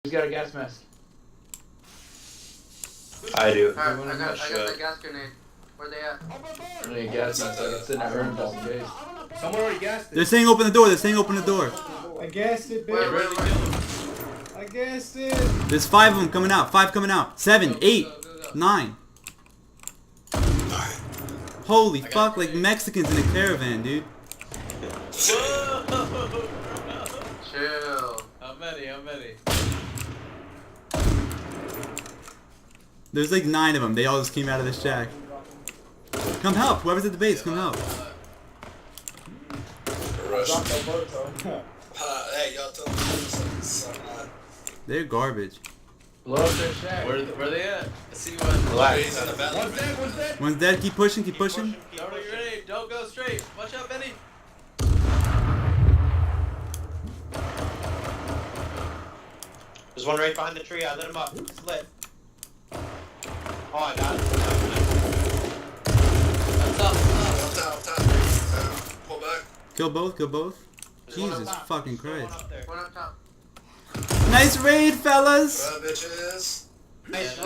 Who's got a gas mask? I do. Alright, I got that gas grenade. Where they at? I need a gas mask. I can sit in a room just in case. Someone already gassed it. They're saying open the door. They're saying open the door. I gassed it, Where, baby. where, where? I gassed it. There's 5 of them coming out. 5 coming out. 7, 8, 9. Holy fuck, like Mexicans in a caravan, dude. Whoa! Chill. How many? There's like 9 of them. They all just came out of this shack. Come help. Whoever's at the base, come help. Drop the boat, though. Hey, y'all tell me something. They're garbage. Blow up their shack. Where they at? I see one. Relax. He's in the valley. One's dead. One's dead. Keep pushing. Keep pushing. Don't be ready. Don't go straight. Watch out, Benny. There's one right behind the tree. I lit him up. It's lit. Oh, I got it. Up top. Pull back. Kill both. Kill both. There's one up Jesus top. fucking There's one Christ. up there. One up top. Nice raid, fellas. Bitches. Nice